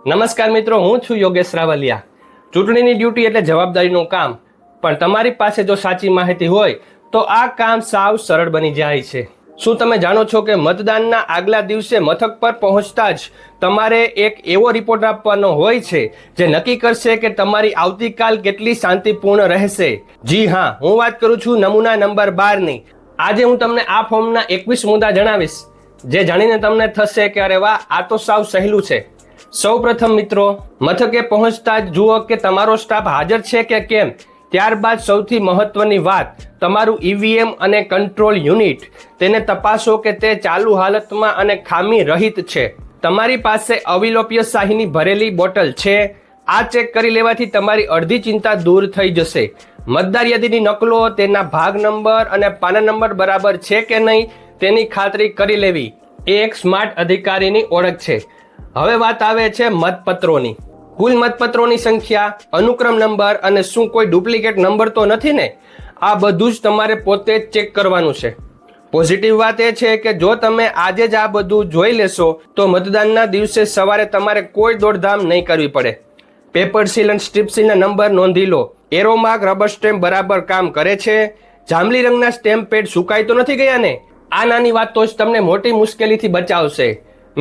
નમસ્કાર મિત્રો, હું છું યોગેશ રાવલિયા। ચૂંટણીની ડ્યુટી એટલે જવાબદારીનું કામ, પણ તમારી પાસે જો સાચી માહિતી હોય તો આ કામ સાવ સરળ બની જાય છે। શું તમે જાણો છો કે મતદાનના આગલા દિવસે મથક પર પહોંચતા જ તમારે એક એવો રિપોર્ટ આપવાનો હોય છે જે નક્કી કરશે કે તમારી આવતીકાલ કેટલી શાંતિપૂર્ણ રહેશે? જી હા, હું વાત કરું છું નમૂના નંબર 12ની। આજે હું તમને આ ફોર્મના 21 મુદ્દા જણાવીશ, જે જાણીને તમને થશે કે અરે વાહ, આ તો સાવ સહેલું છે। સૌપ્રથમ મિત્રો, મથકે પહોંચતા જ જુઓ કે તમારો સ્ટાફ હાજર છે કે કેમ। ત્યારબાદ સૌથી મહત્વની વાત, તમારું ઈવીએમ અને કંટ્રોલ યુનિટ, તેને તપાસો કે તે ચાલુ હાલતમાં અને ખામી રહિત છે। તમારી પાસે અવિલોપ્ય શાહીની ભરેલી બોટલ છે? આ ચેક કરી લેવાથી તમારી અડધી ચિંતા દૂર થઈ જશે। મતદાર યાદીની નકલો, તેના ભાગ નંબર અને પાના નંબર બરાબર છે કે નહીં તેની ખાતરી કરી લેવી એ એક સ્માર્ટ અધિકારીની ઓળખ છે। હવે વાત આવે છે મતપત્રોની। કુલ મતપત્રોની સંખ્યા, અનુક્રમ નંબર અને શું કોઈ ડુપ્લિકેટ નંબર તો નથી ને? આ બધું જ તમારે પોતે જ ચેક કરવાનું છે। પોઝિટિવ વાત એ છે કે જો તમે આજે જ આ બધું જોઈ લેશો તો મતદાનના દિવસે સવારે તમારે કોઈ દોડધામ નહીં કરવી પડે। પેપર સીલ અને સ્ટ્રીપ સીલના નંબર નોંધી લો। એરો માર્ક, રબર સ્ટેમ્પ બરાબર કામ કરે છે? જાંબલી રંગના સ્ટેમ્પ પેડ સુકાઈ તો નથી ગયા ને? આ નાની વાતો જ તમને મોટી મુશ્કેલીથી બચાવશે।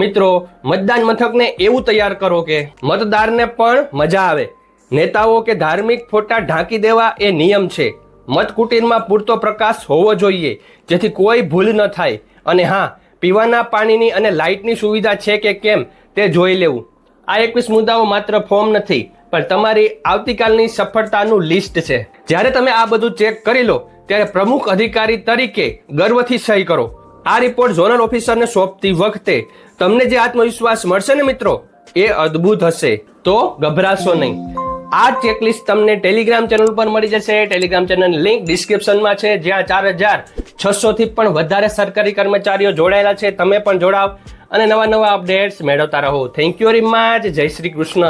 મિત્રો, મતદાન મથકને એવું તૈયાર કરો કે મતદારને પણ મજા આવે। નેતાઓ કે ધાર્મિક ફોટા ઢાંકી દેવા એ નિયમ છે। મતકુટીરમાં પૂરતો પ્રકાશ હોવો જોઈએ જેથી કોઈ ભૂલ ન થાય। અને હા, પીવાના પાણીની અને લાઇટની સુવિધા છે કે કેમ તે જોઈ લેવું। આ 21 મુદ્દાઓ માત્ર ફોર્મ નથી, પણ તમારી આવતીકાલની સફળતાનું લિસ્ટ છે। જ્યારે તમે આ બધું ચેક કરી લો ત્યારે પ્રમુખ અધિકારી તરીકે ગર્વથી સહી કરો। આ રિપોર્ટ ઝોનલ ઓફિસરને સોંપતી વખતે તમને જે આત્મવિશ્વાસ મળશે ને મિત્રો, એ અદ્ભુત હશે। તો ગભરાશો નહીં। આ ચેકલિસ્ટ તમને ટેલિગ્રામ ચેનલ પર મળી જશે। ટેલિગ્રામ ચેનલની લિંક ડિસ્ક્રિપ્શનમાં છે, જ્યાં 4600 થી પણ વધારે સરકારી કર્મચારીઓ જોડાયેલા છે। તમે પણ જોડાવ અને નવા અપડેટ્સ મેળવતા રહો। Thank you very much. જય શ્રી કૃષ્ણ।